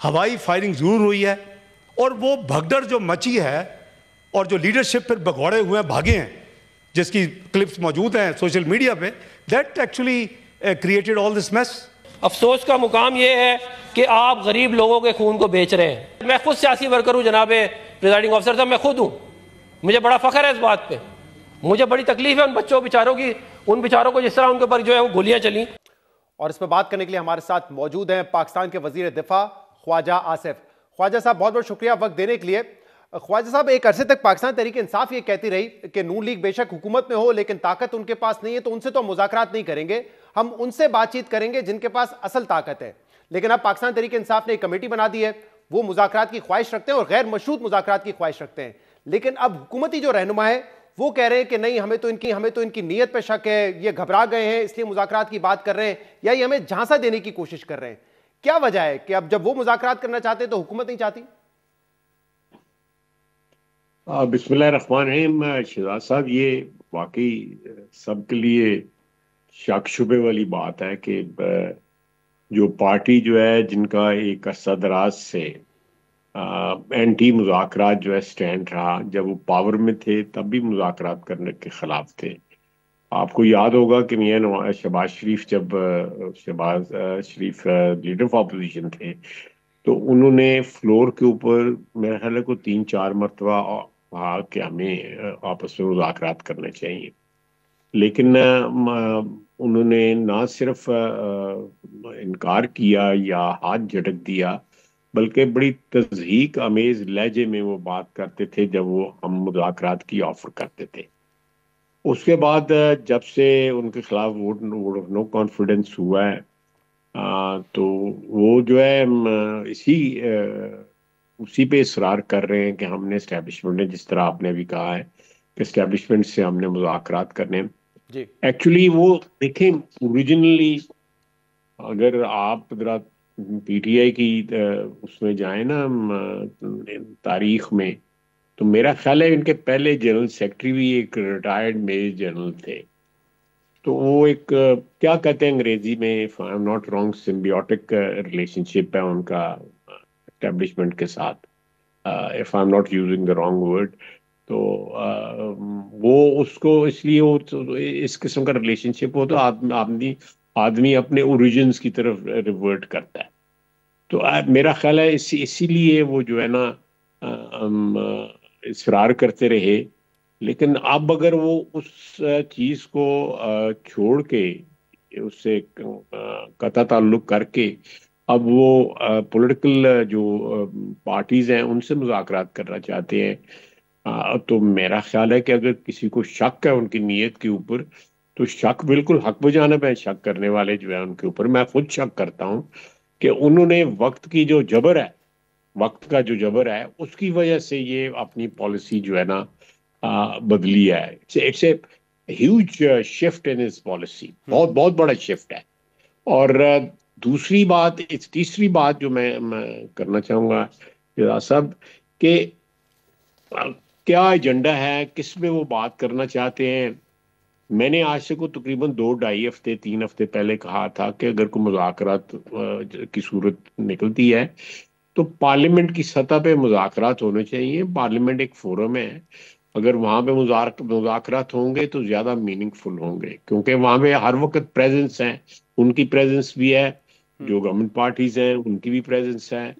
ہوائی فائرنگ ضرور ہوئی ہے، اور وہ بھگدڑ جو مچی ہے اور جو لیڈرشپ پھر بگوڑے ہوئے ہیں، بھاگے ہیں، جس کی کلپس موجود ہیں سوشل میڈیا پہ، that actually created all this mass. افسوس کا مقام یہ ہے کہ آپ غریب لوگوں کے خون کو بیچ رہے ہیں. میں خود سیاسی ورکر ہوں جناب پریزائڈنگ آفیسر صاحب، میں خود ہوں. مجھے بڑا فخر ہے اس بات پہ. مجھے بڑی تکلیف ہے ان بچوں بیچاروں کی، ان بیچاروں کو جس طرح ان کے اوپر جو ہے وہ گولیاں چلیں. اور اس پہ بات کرنے کے لیے ہمارے ساتھ موجود ہیں پاکستان کے وزیر دفاع خواجہ آصف. خواجہ صاحب بہت بہت شکریہ وقت دینے کے لیے. خواجہ صاحب، ایک عرصے تک پاکستان تحریک انصاف یہ کہتی رہی کہ نون لیگ بے شک حکومت میں ہو لیکن طاقت ان کے پاس نہیں ہے، تو ان سے تو مذاکرات نہیں کریں گے، ہم ان سے بات چیت کریں گے جن کے پاس اصل طاقت ہے. لیکن اب پاکستان تحریک انصاف نے ایک کمیٹی بنا دی ہے، وہ مذاکرات کی خواہش رکھتے ہیں اور غیر مشروط مذاکرات کی خواہش رکھتے ہیں. لیکن اب حکومتی جو رہنما ہے وہ کہہ رہے ہیں کہ نہیں، ہمیں تو ان کی نیت پہ شک ہے، یہ گھبرا گئے ہیں اس لیے مذاکرات کی بات کر رہے ہیں، یا یہ ہمیں جھانسا دینے کی کوشش کر رہے ہیں. کیا وجہ ہے کہ اب جب وہ مذاکرات کرنا چاہتے ہیں تو حکومت نہیں چاہتی؟ بسم اللہ الرحمن الرحیم. شہزاد صاحب، یہ واقعی سب کے لیے شک شبے والی بات ہے کہ جو پارٹی جو ہے جن کا ایک عرصہ دراز سے اینٹی مذاکرات جو ہے سٹینڈ رہا، جب وہ پاور میں تھے تب بھی مذاکرات کرنے کے خلاف تھے. آپ کو یاد ہوگا کہ میاں شہباز شریف، جب شہباز شریف لیڈر آف اپوزیشن تھے، تو انہوں نے فلور کے اوپر میرے خیال کو 3-4 مرتبہ کہا کہ ہمیں آپس میں مذاکرات کرنے چاہیے. لیکن انہوں نے نہ صرف انکار کیا یا ہاتھ جھٹک دیا، بلکہ بڑی تضحیک آمیز لہجے میں وہ بات کرتے تھے جب وہ ہم مذاکرات کی آفر کرتے تھے. اس کے بعد جب سے ان کے خلاف ووٹ آف نو کانفیڈنس ہوا ہے، تو وہ جو ہے اسی پہ اصرار کر رہے ہیں کہ ہم نے اسٹیبلشمنٹ نے، جس طرح آپ نے بھی کہا ہے کہ اسٹیبلشمنٹ سے ہم نے مذاکرات کرنے. جی ایکچولی وہ دیکھیں، اوریجنلی اگر آپ ذرا پی ٹی آئی کی اس میں جائیں نا تاریخ میں، تو میرا خیال ہے ان کے پہلے جنرل سیکرٹری بھی ایک ریٹائرڈ میجر جنرل تھے. تو وہ ایک کیا کہتے ہیں انگریزی میں، if I'm not wrong، symbiotic relationship ہے ان کا اسٹیبلشمنٹ کے ساتھ، if I'm not using the wrong word. تو وہ اس کو اس لیے اس قسم کا ریلیشن شپ ہو تو آدمی اپنے اوریجنز کی طرف ریورٹ کرتا ہے. تو میرا خیال ہے اسی لیے وہ جو ہے نا اصرار کرتے رہے. لیکن اب اگر وہ اس چیز کو چھوڑ کے، اس سے قطع تعلق کر کے اب وہ پولیٹیکل جو پارٹیز ہیں ان سے مذاکرات کرنا چاہتے ہیں، تو میرا خیال ہے کہ اگر کسی کو شک ہے ان کی نیت کے اوپر، تو شک بالکل حق بجانب ہے. شک کرنے والے جو ہے ان کے اوپر میں خود شک کرتا ہوں کہ انہوں نے وقت کی جو جبر ہے، وقت کا جو جبر ہے، اس کی وجہ سے یہ اپنی پالیسی جو ہے نا بدلی ہے. It's a huge shift in his policy, بہت بڑا شفٹ ہے. اور تیسری بات جو میں کرنا چاہوں گا شہزاد صاحب، کہ کیا ایجنڈا ہے، کس میں وہ بات کرنا چاہتے ہیں. میں نے آج سے کو تقریباً 2-2.5 ہفتے 3 ہفتے پہلے کہا تھا کہ اگر کوئی مذاکرات کی صورت نکلتی ہے تو پارلیمنٹ کی سطح پہ مذاکرات ہونے چاہیے. پارلیمنٹ ایک فورم ہے، اگر وہاں پہ مذاکرات ہوں گے تو زیادہ میننگ فل ہوں گے، کیونکہ وہاں پہ ہر وقت پریزنس ہیں، ان کی پریزنس بھی ہے، جو گورنمنٹ پارٹیز ہیں ان کی بھی پریزنس ہے.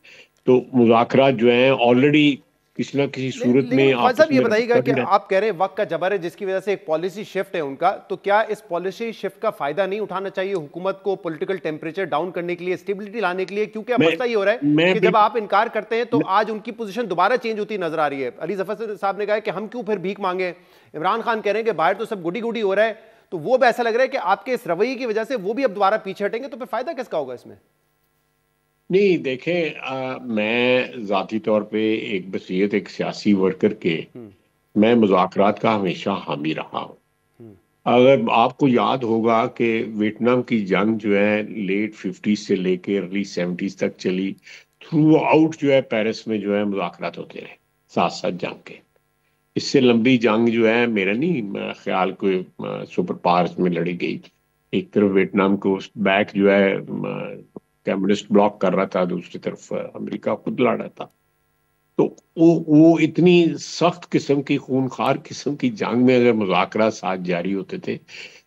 تو مذاکرات جو ہیں آلریڈی کسی نہ کسی صورت میں خواجہ صاحب یہ بتائیے گا کہ آپ کہہ رہے ہیں وقت کا جبر ہے جس کی وجہ سے ایک پالیسی شفٹ ہے ان کا، تو کیا اس پالیسی شفٹ کا فائدہ نہیں اٹھانا چاہیے حکومت کو پولیٹیکل ٹیمپریچر ڈاؤن کرنے کے لیے، اسٹیبلٹی لانے کے لیے؟ کیونکہ اب مسئلہ یہ ہو رہا ہے کہ جب آپ انکار کرتے ہیں تو آج ان کی پوزیشن دوبارہ چینج ہوتی نظر آ رہی ہے. علی ظفر صاحب نے کہا کہ ہم کیوں پھر بھیک مانگیں. عمران خان کہہ رہے ہیں کہ باہر تو سب گڈی گڈی ہو رہا ہے، تو وہ بھی ایسا لگ رہا ہے کہ آپ کے اس رویے کی وجہ سے وہ بھی اب دوبارہ پیچھے ہٹیں گے، تو پھر فائدہ کس کا ہوگا اس میں؟ نہیں دیکھیں، میں ذاتی طور پہ ایک بصیرت ایک سیاسی ورکر کے، میں مذاکرات کا ہمیشہ حامی رہا ہوں. اگر آپ کو یاد ہوگا کہ ویتنام کی جنگ جو ہے لیٹ 50s سے لے کے ارلی 70s تک چلی، تھرو آؤٹ جو ہے پیرس میں جو ہے مذاکرات ہوتے رہے ساتھ جنگ کے. اس سے لمبی جنگ جو ہے میرا نہیں خیال کوئی سپر پاورز میں لڑی گئی. ایک طرف ویتنام کو بیک جو ہے کمیونسٹ بلاک کر رہا تھا، دوسری طرف امریکہ خود لڑ رہا تھا. تو وہ اتنی سخت قسم کی خونخوار قسم کی جنگ میں اگر مذاکرات ساتھ جاری ہوتے تھے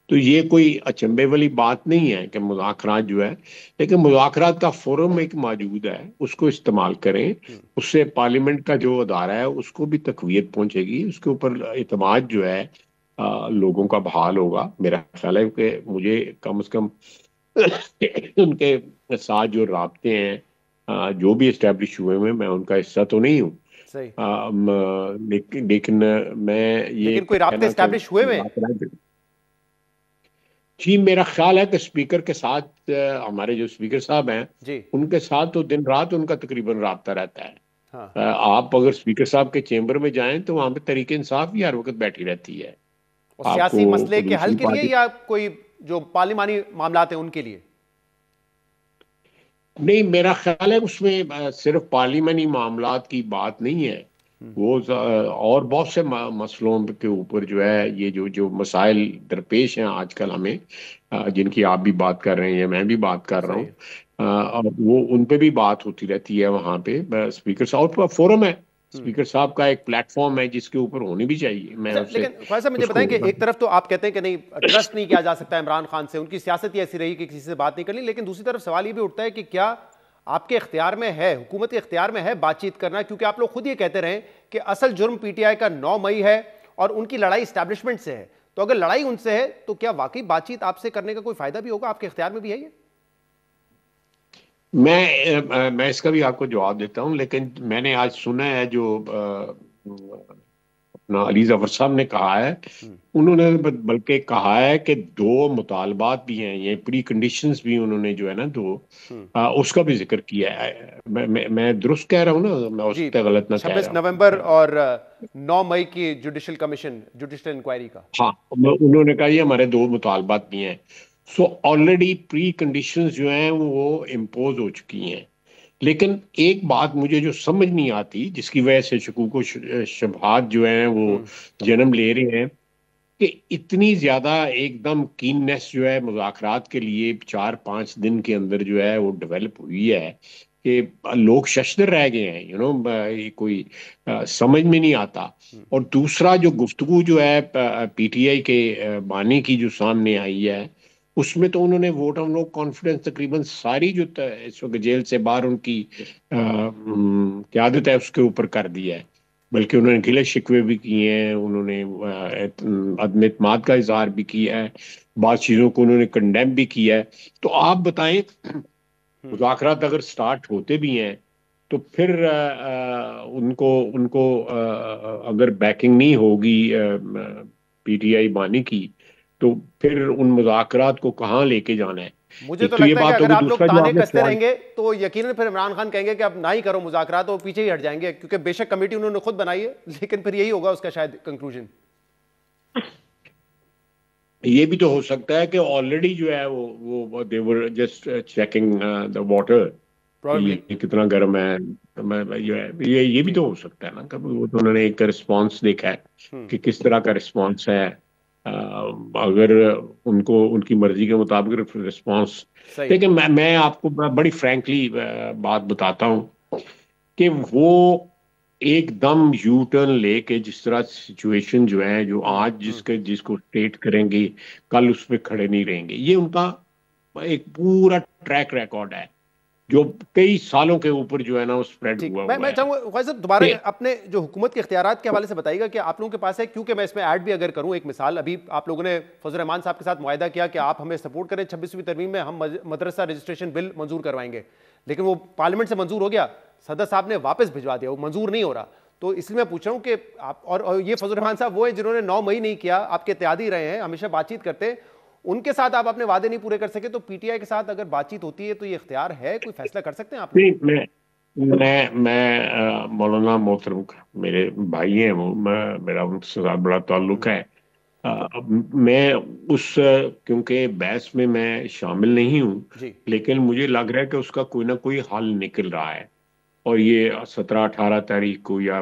تو یہ کوئی اچنبے والی بات نہیں ہے کہ مذاکرات جو ہے، لیکن مذاکرات کا فورم ایک موجود ہے، اس کو استعمال کریں. اس سے پارلیمنٹ کا جو ادارہ ہے اس کو بھی تقویت پہنچے گی، اس کے اوپر اعتماد جو ہے لوگوں کا بحال ہوگا. میرا خیال ہے کہ مجھے کم از کم ان کے ساتھ جو رابطے ہیں جو بھی اسٹیبلش ہوئے ہیں، میں ان کا حصہ تو نہیں ہوں، لیکن میں یہ کوئی رابطے اسٹیبلش ہوئے ہیں. جی میرا خیال ہے کہ اسپیکر کے ساتھ ہمارے جو اسپیکر صاحب ہیں ان کے ساتھ تو دن رات ان کا تقریباً رابطہ رہتا ہے. آپ اگر اسپیکر صاحب کے چیمبر میں جائیں تو وہاں پہ تحریک انصاف بھی ہر وقت بیٹھی رہتی ہے. سیاسی مسئلے کے حل کے لیے یا کوئی جو پارلیمانی معاملات ہیں ان کے لیے؟ نہیں، میرا خیال ہے اس میں صرف پارلیمانی معاملات کی بات نہیں ہے، وہ اور بہت سے مسئلوں کے اوپر جو ہے یہ جو مسائل درپیش ہیں آج کل ہمیں، جن کی آپ بھی بات کر رہے ہیں، میں بھی بات کر رہا ہوں، وہ ان پہ بھی بات ہوتی رہتی ہے وہاں پہ. اسپیکر صاحب کا فورم ہے، اسپیکر صاحب کا ایک پلیٹ فارم ہے جس کے اوپر ہونی بھی چاہیے. لیکن خواجہ صاحب مجھے بتائیں کہ ایک طرف تو آپ کہتے ہیں کہ نہیں ٹرسٹ نہیں کیا جا سکتا عمران خان سے، ان کی سیاست ہی ایسی رہی کہ کسی سے بات نہیں کرنی، لیکن دوسری طرف سوال یہ بھی اٹھتا ہے کہ کیا آپ کے اختیار میں ہے، حکومت کے اختیار میں ہے بات چیت کرنا؟ کیونکہ آپ لوگ خود یہ کہتے رہے کہ اصل جرم پی ٹی آئی کا 9 مئی ہے اور ان کی لڑائی اسٹیبلشمنٹ سے ہے. تو اگر لڑائی ان سے ہے تو کیا واقعی بات چیت آپ سے کرنے کا کوئی فائدہ بھی ہوگا؟ آپ کے اختیار میں بھی ہے یہ؟ میں اس کا بھی آپ کو جواب دیتا ہوں، لیکن میں نے آج سنا ہے جو اپنا علی ظفر صاحب نے کہا ہے، انہوں نے بلکہ کہا ہے کہ 2 مطالبات بھی ہیں، یہ پری کنڈیشنز بھی انہوں نے جو ہے نا 2 اس کا بھی ذکر کیا ہے. میں درست کہہ رہا ہوں نا؟ میں اس پہ غلط نہ کہہ رہا ہوں. 26 نومبر اور 9 مئی کی جوڈیشل کمیشن جوڈیشل انکوائری کا. ہاں، انہوں نے کہا یہ ہمارے 2 مطالبات بھی ہیں. سو آلریڈی پری کنڈیشنز جو ہیں وہ امپوز ہو چکی ہیں. لیکن ایک بات مجھے جو سمجھ نہیں آتی، جس کی وجہ سے شکوک و شبہات جو ہیں وہ جنم لے رہے ہیں، کہ اتنی زیادہ ایک دم کیننس جو ہے مذاکرات کے لیے 4-5 دن کے اندر جو ہے وہ ڈیولپ ہوئی ہے کہ لوگ ششدر رہ گئے ہیں، کوئی سمجھ میں نہیں آتا. اور دوسرا جو گفتگو جو ہے پی ٹی آئی کے بانی کی جو سامنے آئی ہے، اس میں تو انہوں نے ووٹ آن نو کانفیڈنس تقریباً ساری جو اس وقت جیل سے باہر ان کی قیادت ہے اس کے اوپر کر دیا ہے. بلکہ انہوں نے گلے شکوے بھی کیے ہیں، انہوں نے عدم اعتماد کا اظہار بھی کیا ہے، بعض چیزوں کو انہوں نے کنڈیم بھی کیا ہے. تو آپ بتائیں، مذاکرات اگر سٹارٹ ہوتے بھی ہیں تو پھر ان کو اگر بیکنگ نہیں ہوگی پی ٹی آئی بانی کی، تو پھر ان مذاکرات کو کہاں لے کے جانا ہے؟ مجھے تو لگتا ہے کہ اگر آپ لوگ تانے کستے رہیں گے تو یقیناً پھر عمران خان کہیں گے کہ اب نہ ہی کرو مذاکرات، وہ پیچھے ہی ہٹ جائیں گے، کیونکہ بے شک کمیٹی انہوں نے خود بنائی ہے، لیکن پھر یہی ہوگا اس کا شاید کنکلوژن. یہ بھی تو ہو سکتا ہے کہ آلریڈی جو ہے وہ they were just checking the water، یہ کتنا گرم ہے. یہ بھی تو ہو سکتا ہے نا کہ وہ تو انہوں نے ایک رسپانس دیکھا ہے کہ کس طرح کا رسپانس ہے. اگر ان کی مرضی کے مطابق رسپانس، لیکن میں آپ کو بڑی فرینکلی بات بتاتا ہوں کہ وہ ایک دم یو ٹرن لے کے جس طرح سچویشن جو ہے جو آج جس کو اسٹیٹ کریں گے کل اس پہ کھڑے نہیں رہیں گے. یہ ان کا ایک پورا ٹریک ریکارڈ ہے جو کئی سالوں کے اوپر جو ہے نا وہ اسپریڈ ہوا ہے. میں چاہوں گا خواجہ صاحب دوبارہ اپنے جو حکومت کے اختیارات کے حوالے سے بتائیے گا کہ آپ لوگوں کے پاس ہے، کیونکہ میں اس میں ایڈ بھی اگر کروں ایک مثال، ابھی آپ لوگوں نے فضل الرحمان صاحب کے ساتھ معاہدہ کیا کہ آپ ہمیں سپورٹ کریں، 26ویں ترمیم میں ہم مدرسہ رجسٹریشن بل منظور کروائیں گے، لیکن وہ پارلیمنٹ سے منظور ہو گیا، صدر صاحب نے واپس بھجوا دیا، وہ منظور نہیں ہو رہا. تو اس لیے میں پوچھ رہا ہوں کہ آپ اور یہ فضل الرحمان صاحب وہ ہیں جنہوں نے 9 مئی نہیں کیا، آپ کے اتحادی رہے ہیں، ہمیشہ بات چیت کرتے، ان کے ساتھ آپ اپنے وعدے نہیں پورے کر سکے، تو پی ٹی آئی کے ساتھ اگر بات چیت ہوتی ہے تو یہ اختیار ہے، کوئی فیصلہ کر سکتے ہیں آپ؟ میں مولانا محترم میرے بھائی ہیں، وہ میرا ان سے بڑا تعلق ہے. میں اس کیونکہ بحث میں شامل نہیں ہوں، لیکن مجھے لگ رہا ہے کہ اس کا کوئی نہ کوئی حل نکل رہا ہے، اور یہ 17-18 تاریخ کو یا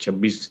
26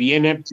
PNF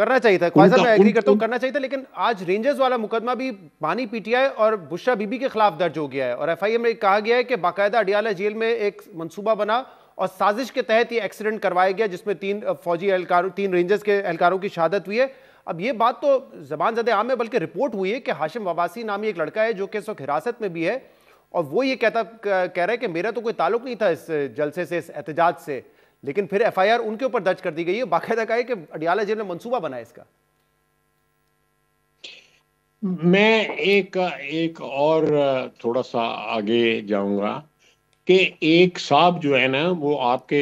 کرنا چاہیے تھا خواجہ صاحب، میں ایگری کرتا ہوں کرنا چاہیے تھا، لیکن آج رینجرز والا مقدمہ بھی بانی پی ٹی آئی اور بشرا بی بی کے خلاف درج ہو گیا ہے، اور ایف آئی اے میں کہا گیا ہے کہ باقاعدہ اڈیالہ جیل میں ایک منصوبہ بنا اور سازش کے تحت یہ ایکسیڈنٹ کروایا گیا جس میں 3 فوجی اہلکاروں 3 رینجرز کے اہلکاروں کی شہادت ہوئی ہے. اب یہ بات تو زبان زد عام ہے، بلکہ رپورٹ ہوئی ہے کہ ہاشم وباسی نامی ایک لڑکا ہے جو کہ اس وقت حراست میں بھی ہے، اور وہ یہ کہہ رہا ہے کہ میرا تو کوئی تعلق نہیں تھا اس جلسے سے، اس احتجاج سے، لیکن پھر ایف آئی آر ان کے اوپر درج کر دی گئی ہے. باقاعدہ کہا ہے کہ اڈیالہ جیل میں منصوبہ بنا ہے اس کا. میں ایک اور تھوڑا سا آگے جاؤں گا کہ ایک صاحب جو ہے نا وہ آپ کے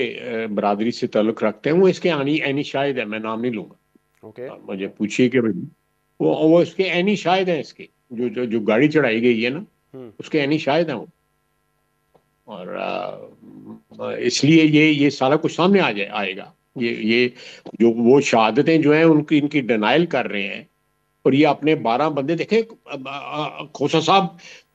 برادری سے تعلق رکھتے ہیں، وہ اس کے عینی شاہد ہے، میں نام نہیں لوں گا، مجھے پوچھیے کہ وہ اس کے عینی شاہد ہیں، اس کے جو گاڑی چڑھائی گئی ہے نا اس کے عینی شاہد ہیں وہ، اور اس لیے یہ سارا کچھ سامنے آئے گا. یہ جو وہ شہادتیں جو ہیں ان کی ڈینائل کر رہے ہیں، اور یہ اپنے 12 بندے دیکھیں. کھوسا صاحب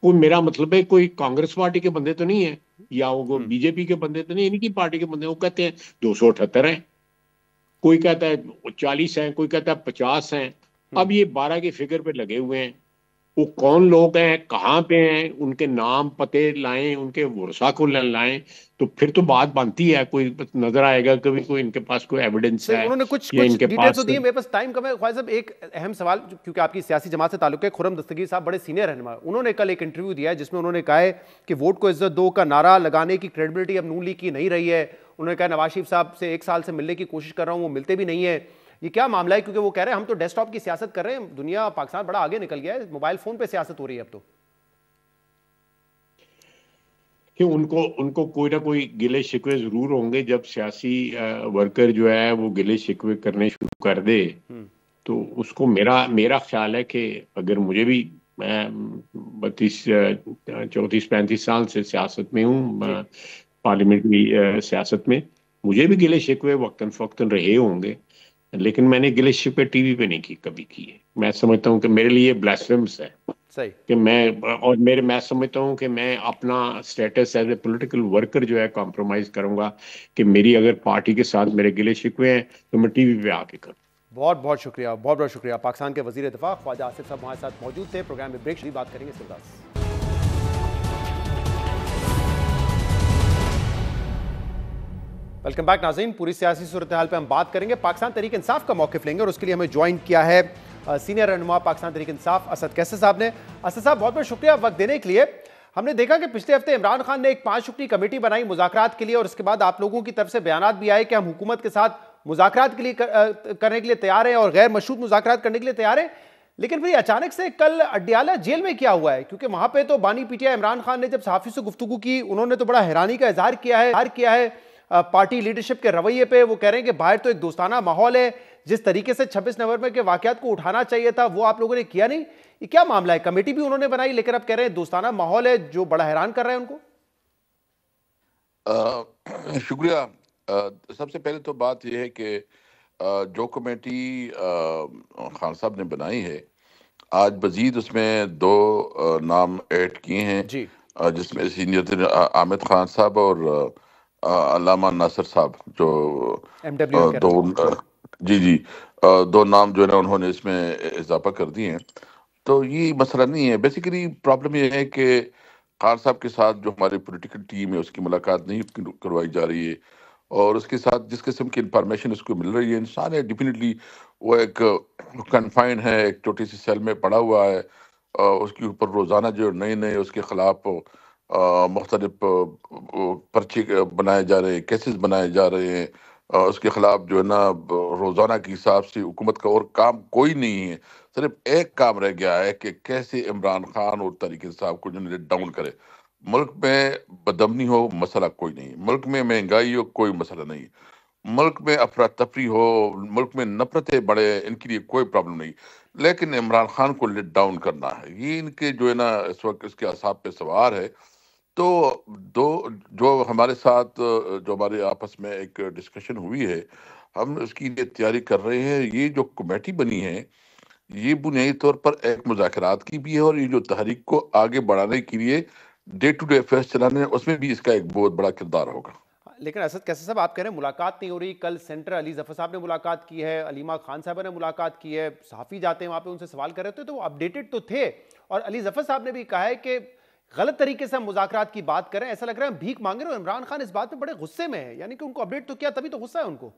کوئی، میرا مطلب ہے کوئی کانگریس پارٹی کے بندے تو نہیں ہیں یا وہ بی جے پی کے بندے تو نہیں، ان کی پارٹی کے بندے. وہ کہتے ہیں 278 ہیں، کوئی کہتا ہے 40 ہیں، کوئی کہتا ہے 50 ہیں. اب یہ 12 کے فگر پہ لگے ہوئے ہیں. وہ کون لوگ ہیں، کہاں پہ ہیں، ان کے نام پتے لائیں، ان کے ورثاء کو لائیں، تو پھر تو بات بنتی ہے. کوئی نظر آئے گا کبھی کوئی ان کے پاس کوئی ایویڈنس ہے. انہوں نے کچھ ڈیٹیلز تو دی ہیں، میرے پاس ٹائم کم ہے. خواجہ صاحب ایک اہم سوال، کیونکہ آپ کی سیاسی جماعت سے تعلق ہے، خرم دستگیر صاحب بڑے سینئر رہنما، انہوں نے کل ایک انٹرویو دیا ہے جس میں انہوں نے کہا ہے کہ ووٹ کو عزت دو کا نعرہ لگانے کی کریڈبلٹی اب نون لیگ کی نہیں رہی ہے. انہوں نے کہا نواز شریف صاحب سے 1 سال سے ملنے کی کوشش کر رہا ہوں، وہ ملتے بھی نہیں ہیں. یہ کیا معاملہ ہے؟ کیونکہ وہ کہہ رہے ہیں ہم تو ڈیسک ٹاپ کی سیاست کر رہے ہیں، دنیا پاکستان بڑا آگے نکل گیا ہے، موبائل فون پہ سیاست ہو رہی ہے اب تو. کہ ان کو کوئی نہ کوئی گلے شکوے ضرور ہوں گے. جب سیاسی ورکر جو ہے وہ گلے شکوے کرنے شروع کر دے تو اس کو میرا خیال ہے کہ اگر مجھے بھی، میں 34-35 سال سے سیاست میں ہوں، پارلیمنٹری سیاست میں، مجھے بھی گلے شکوے وقتاً فوقتاً رہے ہوں گے، لیکن میں نے گلے شکوے ٹی وی پہ نہیں کبھی کیے. میں سمجھتا ہوں کہ میرے لیے بلاسفیمس ہے کہ میں سمجھتا ہوں کہ میں اپنا status as a political worker جو ہے کمپرومائز کروں گا کہ میری اگر پارٹی کے ساتھ میرے گلے شکوے ہیں تو میں ٹی وی پہ آ کے کروں. بہت بہت شکریہ، بہت بہت شکریہ. پاکستان کے وزیر دفاع خواجہ آصف صاحب ہمارے ساتھ موجود تھے. پروگرام میں بریک شریف بات کریں گے اس کے بعد. ویلکم بیک ناظرین. پوری سیاسی صورتحال پہ ہم بات کریں گے، پاکستان تحریک انصاف کا موقف لیں گے، اور اس کے لیے ہمیں جوائن کیا ہے سینئر رہنما پاکستان تحریک انصاف اسد کیسر صاحب نے. اسد صاحب بہت بہت شکریہ وقت دینے کے لیے. ہم نے دیکھا کہ پچھلے ہفتے عمران خان نے ایک 5 رکنی کمیٹی بنائی مذاکرات کے لیے، اور اس کے بعد آپ لوگوں کی طرف سے بیانات بھی آئے کہ ہم حکومت کے ساتھ مذاکرات کے لیے کرنے کے لیے تیار ہیں اور غیر مشروط مذاکرات کرنے کے لیے تیار ہیں. لیکن پھر اچانک سے کل اڈیالہ جیل میں کیا ہوا ہے؟ کیونکہ وہاں پہ تو بانی P T I Imran Khan نے جب صحافی سے گفتگو کی، انہوں نے تو بڑا حیرانی کا اظہار کیا ہے پارٹی لیڈرشپ کے رویے پہ. وہ کہہ رہے ہیں کہ باہر تو ایک دوستانہ ماحول ہے، جس طریقے سے 26 نومبر کے واقعات کو اٹھانا چاہیے تھا وہ آپ لوگوں نے کیا نہیں. یہ کیا معاملہ ہے؟ کمیٹی بھی انہوں نے بنائی لیکن اب کہہ رہے ہیں دوستانہ ماحول ہے، جو بڑا حیران کر رہے ہیں ان کو. شکریہ. سب سے پہلے تو بات یہ ہے کہ جو کمیٹی خان صاحب نے بنائی ہے، آج مزید اس میں 2 نام ایڈ کیے ہیں جس میں سینئر عامر خان صاحب اور علامہ ناصر صاحب، جو دو نام جو ہے نا انہوں نے اس میں اضافہ کر دیے ہیں. تو یہ مسئلہ نہیں ہے. بیسیکلی پرابلم یہ ہے کہ خان صاحب کے ساتھ جو ہماری پولیٹیکل ٹیم ہے اس کی ملاقات نہیں کروائی جا رہی ہے، اور اس کے ساتھ جس قسم کی انفارمیشن اس کو مل رہی ہے، انسان ہے ڈیفینیٹلی وہ ایک کنفائن ہے، ایک چھوٹی سی سیل میں پڑا ہوا ہے. اس کے اوپر روزانہ جو نئے اس کے خلاف مختلف پرچے بنائے جا رہے ہیں، کیسز بنائے جا رہے ہیں. اس کے خلاف جو ہے نا روزانہ کے حساب سے حکومت کا اور کام کوئی نہیں ہے، صرف ایک کام رہ گیا ہے کہ کیسے عمران خان اور تحریک انصاف کو جو ڈاؤن کرے. ملک میں بدامنی ہو مسئلہ کوئی نہیں، ملک میں مہنگائی ہو کوئی مسئلہ نہیں، ملک میں افراتفری ہو، ملک میں نفرتیں بڑھے، ان کے لیے کوئی پرابلم نہیں، لیکن عمران خان کو لیٹ ڈاؤن کرنا ہے. یہ ان کے جو ہے نا اس وقت اس کے اعصاب پہ سوار ہے. تو جو ہمارے ساتھ جو ہمارے آپس میں ایک ڈسکشن ہوئی ہے، ہم اس کی لیے تیاری کر رہے ہیں. یہ جو کمیٹی بنی ہے یہ بنیادی طور پر ایک مذاکرات کی بھی ہے، اور یہ جو تحریک کو آگے بڑھانے کے لیے ڈے ٹو ڈے افیئرس چلانے، اس میں بھی اس کا ایک بہت بڑا کردار ہوگا. لیکن اسد کیسے صاحب آپ کہہ رہے ہیں ملاقات نہیں ہو رہی. کل سینٹر علی ظفر صاحب نے ملاقات کی ہے, علیمہ خان صاحبہ نے ملاقات کی ہے, صحافی جاتے ہیں وہاں پہ ان سے سوال کر رہے تھے تو وہ اپڈیٹڈ تو تھے, اور علی ظفر صاحب نے بھی کہا ہے کہ غلط طریقے سے ہم مذاکرات کی بات کریں, ایسا لگ رہا ہے ہم بھیک مانگ رہے ہیں. اور عمران خان اس بات پہ بڑے غصے میں ہے, یعنی کہ ان کو اپڈیٹ تو کیا تبھی تو غصہ ہے ان کو.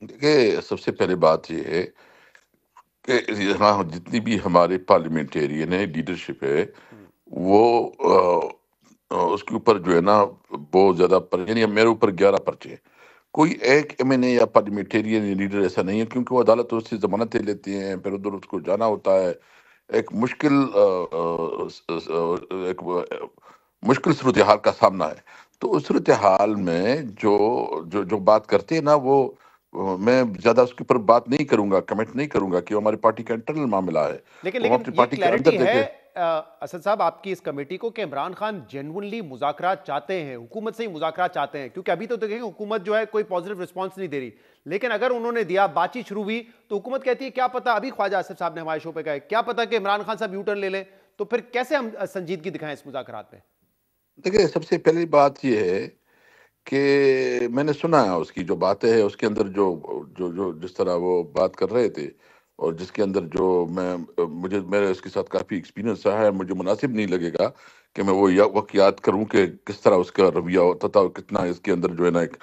دیکھیں سب سے پہلے بات یہ ہے کہ یہاں جتنی بھی ہمارے پارلیمنٹیرین ہے, لیڈرشپ ہے, وہ اس کے اوپر جو ہے نا بہت زیادہ یعنی میرے اوپر 11 پرچے. کوئی ایک ایم این اے یا پارلیمنٹیرین یا لیڈر ایسا نہیں ہے, کیونکہ وہ عدالت سے ضمانتیں لیتے ہیں, پھر ادھر اس کو جانا ہوتا ہے. ایک مشکل صورتحال کا سامنا ہے. تو اس صورتحال میں جو بات کرتے ہیں نا, وہ میں زیادہ اس کے اوپر بات نہیں کروں گا, کمنٹ نہیں کروں گا, کہ وہ ہماری پارٹی کا انٹرنل معاملہ ہے. لیکن وہ اپنی یہ پارٹی کے اندر کلیئرٹی دیکھیں. ہے اسد صاحب آپ کی اس کمیٹی کو کہ عمران خان جینونلی مذاکرات چاہتے ہیں, حکومت سے ہی مذاکرات چاہتے ہیں, کیونکہ ابھی تو دیکھیں حکومت جو ہے کوئی پازیٹیو رسپانس نہیں دے رہی, لیکن اگر انہوں نے دیا, بات چیت شروع ہوئی, تو حکومت کہتی ہے کیا پتہ, ابھی خواجہ آصف صاحب نے ہمارے شو پہ کہا ہے کیا پتہ کہ عمران خان صاحب یو ٹرن لے لیں, تو پھر کیسے ہم سنجیدگی دکھائیں اس مذاکرات پہ. دیکھیں سب سے پہلی بات یہ ہے کہ میں نے سنا ہے اس کی جو باتیں ہیں, اس کے اندر جو جس طرح وہ بات کر رہے تھے, اور جس کے اندر جو میرے اس کے ساتھ کافی ایکسپیرینس رہا ہے, مجھے مناسب نہیں لگے گا کہ میں وہ وقت یاد کروں کہ کس طرح اس کا رویہ ہوتا تھا, اور کتنا اس کے اندر جو ہے نا ایک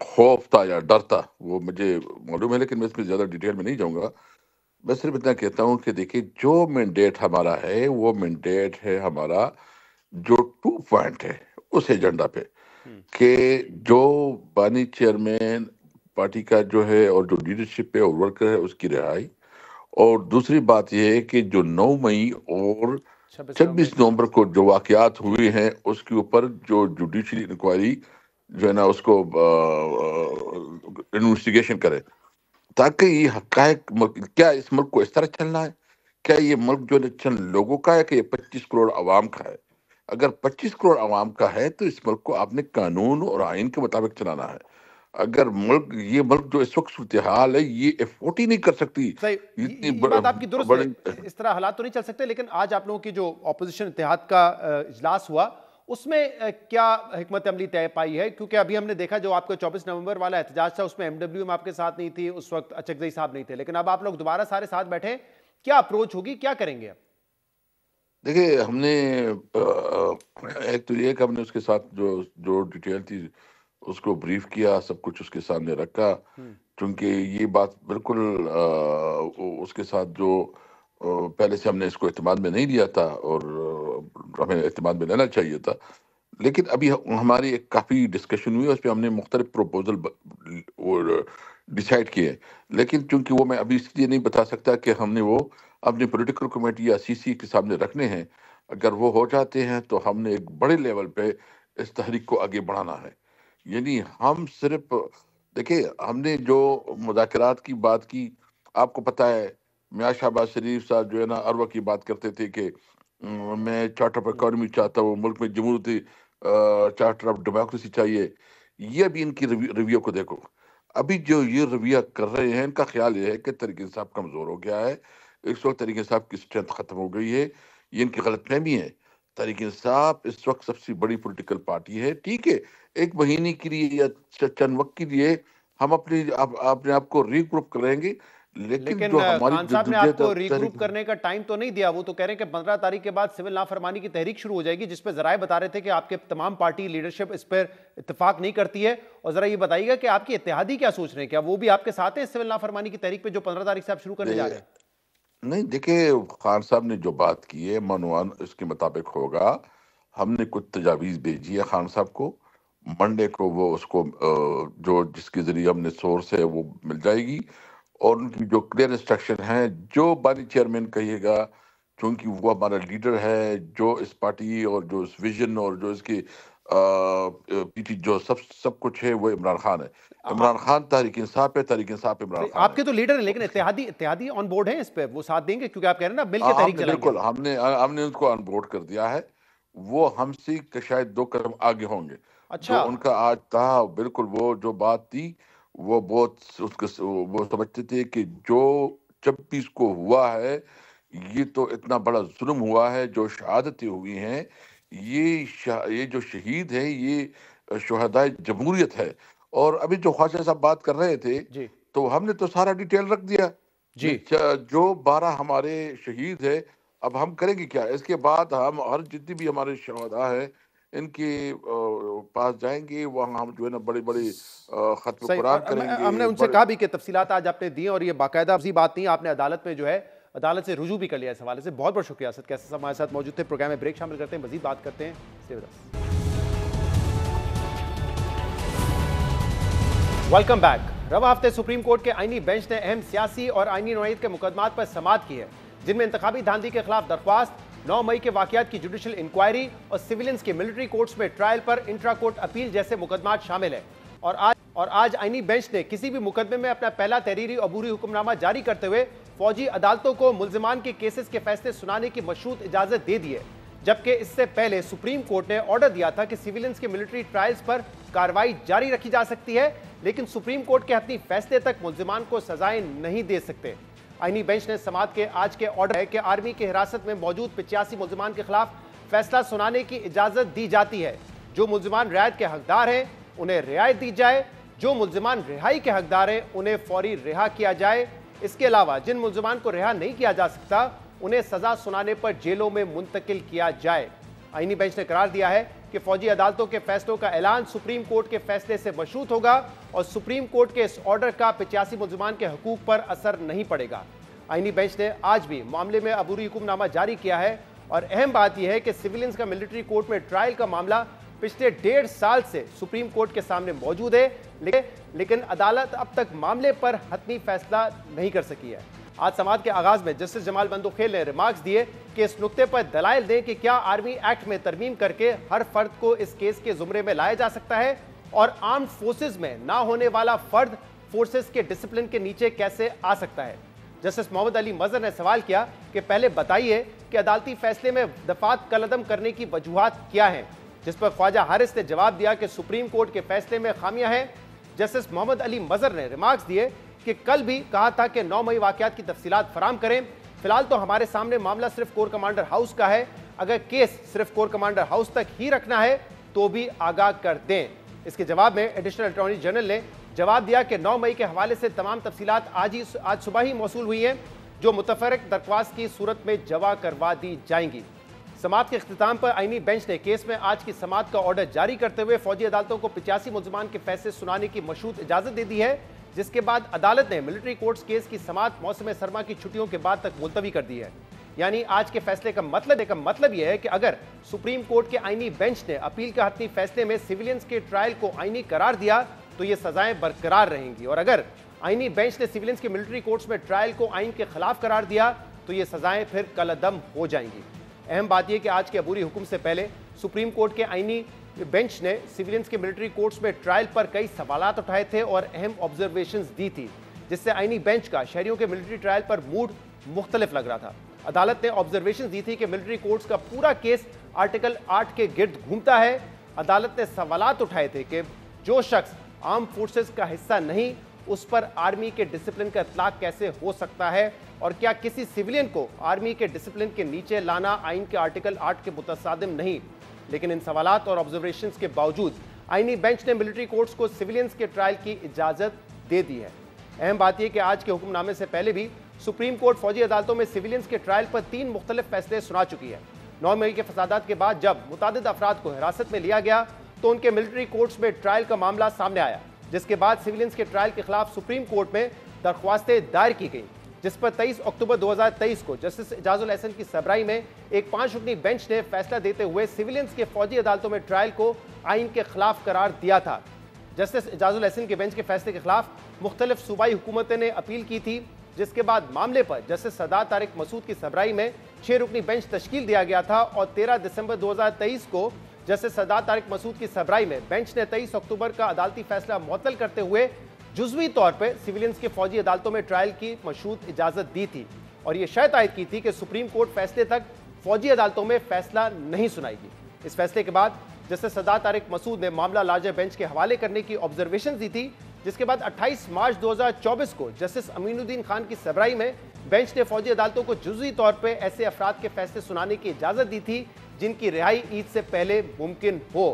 خوف تھا یا ڈر تھا, وہ مجھے معلوم ہے, لیکن میں اس میں زیادہ ڈیٹیل میں نہیں جاؤں گا. میں صرف اتنا کہتا ہوں کہ دیکھیں جو مینڈیٹ ہمارا ہے, وہ مینڈیٹ ہے ہمارا جو 2 پوائنٹ ہے اس ایجنڈا پہ, کہ جو بانی چیئرمین پارٹی کا جو ہے اور جو لیڈرشپ ہے اور ورکر ہے اس کی رہائی, اور دوسری بات یہ ہے کہ جو 9 مئی اور 26 نومبر کو جو واقعات ہوئے ہیں اس کے اوپر جو جوڈیشری انکوائری جو ہے نا اس کو انویسٹیگیشن کرے, تاکہ یہ حقائق کیا اس ملک کو اس طرح چلنا ہے, کیا یہ ملک جو ہے چند لوگوں کا ہے کہ یہ 25 کروڑ عوام کا ہے. اگر 25 کروڑ عوام کا ہے تو اس ملک کو آپ نے قانون اور آئین کے مطابق چلانا ہے. اگر یہ ملک جو اس وقت صورتحال ہے یہ افورٹ ہی نہیں کر سکتی. یہ بات آپ کی درست ہے, اس طرح حالات تو نہیں چل سکتے. لیکن آج آپ لوگوں کی جو اپوزیشن اتحاد کا اجلاس ہوا, اس میں کیا حکمت عملی طے پائی ہے, کیونکہ ابھی ہم نے دیکھا جو آپ کا 24 نومبر والا احتجاج تھا اس میں MWM آپ کے ساتھ نہیں تھی, اس وقت اچکزئی صاحب نہیں تھے, لیکن اب آپ لوگ دوبارہ سارے ساتھ بیٹھے, کیا اپروچ ہوگی, کیا کریں گے اب؟ دیکھیں ہم نے ایک تو یہ کہ ہم نے اس کے ساتھ جو ڈیٹیل تھی اس کو بریف کیا, سب کچھ اس کے سامنے رکھا, چونکہ یہ بات بالکل اس کے ساتھ جو پہلے سے ہم نے اس کو اعتماد میں نہیں لیا تھا, اور ہمیں اعتماد میں لینا چاہیے تھا. لیکن ابھی ہماری ایک کافی ڈسکشن ہوئی, اس پہ ہم نے مختلف پروپوزل ڈیسائیڈ کیے, لیکن چونکہ وہ میں ابھی اس لیے نہیں بتا سکتا کہ ہم نے وہ اپنی پولیٹیکل کمیٹی یا CC کے سامنے رکھنے ہیں. اگر وہ ہو جاتے ہیں تو ہم نے ایک بڑے لیول پہ اس تحریک کو آگے بڑھانا ہے. یعنی ہم صرف دیکھیں, ہم نے جو مذاکرات کی بات کی, آپ کو پتہ ہے میاں شہباز شریف صاحب جو ہے نا اروہ کی بات کرتے تھے کہ میں چارٹر آف اکانومی چاہتا ہوں, ملک میں جمہوریتی چارٹر آف ڈیموکریسی چاہیے. یہ ابھی ان کی رویہ کو دیکھو, ابھی جو یہ رویہ کر رہے ہیں ان کا خیال یہ ہے کہ تحریک انصاف کمزور ہو گیا ہے, اس وقت تحریک انصاف کی اسٹرینتھ ختم ہو گئی ہے. یہ ان کی غلط فہمی ہے. تحریک انصاف اس وقت سب سے بڑی پولیٹیکل پارٹی ہے. ٹھیک ہے, ایک مہینے کے لیے یا چند وقت کے لیے ہم اپنے آپ کو ری گروپ کریں گے, لیکن جو ہماری خان صاحب نے آپ کو ری گروپ کرنے کا ٹائم تو نہیں دیا. وہ تو کہہ رہے ہیں کہ 15 تاریخ کے بعد سول نافرمانی کی تحریک شروع ہو جائے گی, جس پہ ذرائع بتا رہے تھے کہ آپ کے تمام پارٹی لیڈرشپ اس پر اتفاق نہیں کرتی ہے. اور ذرا یہ بتائیے گا کہ آپ کی اتحادی کیا سوچ رہے ہیں, کیا وہ بھی آپ کے ساتھ ہیں سول نافرمانی کی تحریک پہ جو 15 تاریخ سے آپ شروع کرنے جا رہے ہیں؟ نہیں, دیکھیں خان صاحب نے جو بات کی ہے منوان اس کے مطابق ہوگا. ہم نے کچھ تجاویز بھیجی ہے خان صاحب کو, منڈے کو وہ اس کو جو جس کے ذریعے ہم نے سورس ہے وہ مل جائے گی, اور ان کی جو کلیئر انسٹرکشن ہے جو بانی چیئرمین کہیے گا, چونکہ وہ ہمارا لیڈر ہے, جو اس پارٹی اور جو اس ویژن اور جو اس کی جو سب کچھ ہے وہ عمران خان ہے. عمران خان تحریک انصاف ہے, تحریک انصاف عمران خان آپ کے تو لیڈر ہیں, لیکن اتحادی آن بورڈ ہیں اس پہ, وہ ساتھ دیں گے کیونکہ آپ کہہ رہے ہیں نا مل کے تحریک چلائیں گے. بالکل, ہم نے ان کو آن بورڈ کر دیا ہے. وہ ہم سے شاید 2 قدم آگے ہوں گے. جو ان کا آج تھا بالکل وہ جو بات تھی وہ بہت وہ سمجھتے تھے کہ جو 26 کو ہوا ہے یہ تو اتنا بڑا ظلم ہوا ہے, جو شہادتیں ہوئی ہیں, یہ جو شہید ہے یہ شہدائے جمہوریت ہے. اور ابھی جو خواجہ صاحب بات کر رہے تھے جی تو ہم نے تو سارا ڈیٹیل رکھ دیا. جی جو 12 ہمارے شہید ہیں، اب ہم کریں گے کیا؟ اس کے بعد ہم ہر جتنی بھی ہمارے شہداء ہیں ان کے پاس جائیں گے، وہاں ہم جو ہے نا بڑی بڑی ختم قرآن کریں گے. ہم نے ان سے کہا بھی کہ تفصیلات آج آپ نے دی، اور یہ باقاعدہ بات نہیں، آپ نے عدالت میں جو ہے عدالت سے رجوع بھی کر لیا اس حوالے سے. بہت بہت شکریہ اسد کیسر صاحب ہمارے ساتھ موجود تھے. پروگرام میں بریک شامل کرتے ہیں، مزید بات کرتے ہیں. Welcome back. رواں ہفتے سپریم کورٹ کے آئینی بینچ نے اہم سیاسی اور آئینی نوعیت کے مقدمات پر سماعت کی ہے، جن میں انتخابی دھاندلی کے خلاف درخواست، 9 مئی کے واقعات کی جوڈیشل انکوائری اور سیولینز کے ملٹری کورٹس میں ٹرائل پر انٹرا کورٹ اپیل جیسے مقدمات شامل ہیں. اور آج آئینی بینچ نے کسی بھی مقدمے میں اپنا پہلا تحریری عبوری حکم نامہ جاری کرتے ہوئے فوجی عدالتوں کو ملزمان کے کیسز کے فیصلے سنانے کی مشروط اجازت دے دی ہے، جبکہ اس سے پہلے سپریم کورٹ نے آرڈر دیا تھا کہ سیولینز کے ملٹری ٹرائلز پر کارروائی جاری رکھی جا سکتی ہے، لیکن سپریم کورٹ کے حتمی فیصلے تک ملزمان کو سزائیں نہیں دے سکتے. آئینی بینچ نے سماعت کے آج کے آرڈر ہے کہ آرمی کی حراست میں موجود 85 ملزمان کے خلاف فیصلہ سنانے کی اجازت دی جاتی ہے. جو ملزمان رعایت کے حقدار ہیں انہیں رعایت دی جائے، جو ملزمان رہائی کے حقدار ہیں انہیں فوری رہا کیا جائے. اس کے علاوہ جن ملزمان کو رہا نہیں کیا جا سکتا انہیں سزا سنانے پر جیلوں میں منتقل کیا جائے. آئینی بینچ نے قرار دیا ہے کہ فوجی عدالتوں کے فیصلوں کا اعلان سپریم کورٹ کے فیصلے سے مشروط ہوگا اور سپریم کورٹ کے اس آرڈر کا 85 ملزمان کے حقوق پر اثر نہیں پڑے گا. آئینی بینچ نے آج بھی معاملے میں عبوری حکم نامہ جاری کیا ہے، اور اہم بات یہ ہے کہ سیولینز کا ملٹری کورٹ میں ٹرائل کا معاملہ پچھلے 1.5 سال سے سپریم کورٹ کے سامنے موجود ہے، لیکن عدالت اب تک معاملے پر حتمی فیصلہ نہیں کر سکی ہے. آج سماعت کے آغاز میں جسٹس جمال بندوخیل نے ریمارکس دیے کہ اس نقطے پر دلائل دیں کہ کیا آرمی ایکٹ میں ترمیم کر کے ہر فرد کو اس کیس کے زمرے میں لایا جا سکتا ہے، اور آرمڈ فورسز میں نہ ہونے والا فرد فورسز کے ڈسپلن کے نیچے کیسے آ سکتا ہے. جسٹس محمد علی مظہر نے سوال کیا کہ پہلے بتائیے کہ عدالتی فیصلے میں دفعات کالعدم کرنے کی وجوہات کیا ہیں، جس پر خواجہ حارث نے جواب دیا کہ سپریم کورٹ کے فیصلے میں خامیاں ہیں. جسٹس محمد علی مظہر نے ریمارکس دیے کہ کل بھی کہا تھا کہ 9 مئی واقعات کی تفصیلات فراہم کریں، فی الحال تو ہمارے سامنے معاملہ صرف کور کمانڈر ہاؤس کا ہے، اگر کیس صرف کور کمانڈر ہاؤس تک ہی رکھنا ہے تو بھی آگاہ کر دیں. اس کے جواب میں ایڈیشنل اٹارنی جنرل نے جواب دیا کہ 9 مئی کے حوالے سے تمام تفصیلات آج صبح ہی موصول ہوئی ہیں، جو متفرق درخواست کی صورت میں جمع کروا دی جائیں گی. سماعت کے اختتام پر آئینی بینچ نے کیس میں آج کی سماعت کا آرڈر جاری کرتے ہوئے فوجی عدالتوں کو 85 ملزمان کے فیصلے سنانے کی مشروط اجازت دے دی ہے، جس کے بعد عدالت نے ملٹری کورٹس کیس کی سماعت موسم سرما کی چھٹیوں کے بعد تک ملتوی کر دی ہے. یعنی آج کے فیصلے کا مطلب یہ ہے کہ اگر سپریم کورٹ کے آئینی بینچ نے اپیل کا حتمی فیصلے میں سیولینز کے ٹرائل کو آئینی قرار دیا تو یہ سزائیں برقرار رہیں گی، اور اگر آئینی بینچ نے سیولینز کے ملٹری کورٹس میں ٹرائل کو آئین کے خلاف قرار دیا تو یہ سزائیں پھر کالعدم ہو جائیں گی. اہم بات یہ کہ آج کے عبوری حکم سے پہلے سپریم کورٹ کے آئینی بینچ نے سیولینز کے ملٹری کورٹس میں ٹرائل پر کئی سوالات اٹھائے تھے اور اہم آبزرویشنز دی تھی، جس سے آئینی بینچ کا شہریوں کے ملٹری ٹرائل پر موڈ مختلف لگ رہا تھا. عدالت نے آبزرویشنز دی تھی کہ ملٹری کورٹس کا پورا کیس آرٹیکل 8 کے گرد گھومتا ہے. عدالت نے سوالات اٹھائے تھے کہ جو شخص آرم فورسز کا حصہ نہیں اس پر آرمی کے ڈسپلن کا اطلاق کیسے ہو سکتا ہے، اور کیا کسی سیولین کو آرمی کے ڈسپلن کے نیچے لانا آئین کے آرٹیکل 8 کے متصادم نہیں. لیکن ان سوالات اور آبزرویشنز کے باوجود آئینی بینچ نے ملٹری کورٹس کو سیولینز کے ٹرائل کی اجازت دے دی ہے. اہم بات یہ کہ آج کے حکم نامے سے پہلے بھی سپریم کورٹ فوجی عدالتوں میں سیولینز کے ٹرائل پر 3 مختلف فیصلے سنا چکی ہے. 9 مئی کے فسادات کے بعد جب متعدد افراد کو حراست میں لیا گیا تو ان کے ملٹری کورٹس میں ٹرائل کا معاملہ سامنے آیا، جس کے بعد سیولینز کے ٹرائل کے خلاف سپریم کورٹ میں درخواستیں دائر کی گئیں، جس پر 23 اکتوبر 2023 کو جسٹس اعجاز الاحسن کی سربراہی میں ایک 5 رکنی بینچ نے فیصلہ دیتے ہوئے سیولینز کے فوجی عدالتوں میں ٹرائل کو آئین کے خلاف قرار دیا تھا. جسٹس اعجاز الاحسن کے بینچ کے فیصلے کے خلاف مختلف صوبائی حکومتیں نے اپیل کی تھی، جس کے بعد معاملے پر جسٹس سردار طارق مسعود کی سربراہی میں 6 رکنی بینچ تشکیل دیا گیا تھا، اور 13 دسمبر 2023 کو جسٹس سردار طارق مسعود کی سربراہی میں بینچ نے 23 اکتوبر کا عدالتی فیصلہ معطل کرتے ہوئے جزوی طور پہ سیولینز کے فوجی عدالتوں میں ٹرائل کی مشروط اجازت دی تھی، اور یہ شرط عائد کی تھی کہ سپریم کورٹ فیصلے تک فوجی عدالتوں میں فیصلہ نہیں سنائے گی. اس فیصلے کے بعد جسٹس سردار طارق مسعود نے معاملہ لارجر بینچ کے حوالے کرنے کی آبزرویشن دی تھی، جس کے بعد 28 مارچ 2024 کو جسٹس امین الدین خان کی سربراہی میں بینچ نے فوجی عدالتوں کو جزوی طور پہ ایسے افراد کے فیصلے سنانے کی اجازت دی تھی جن کی رہائی عید سے پہلے ممکن ہو.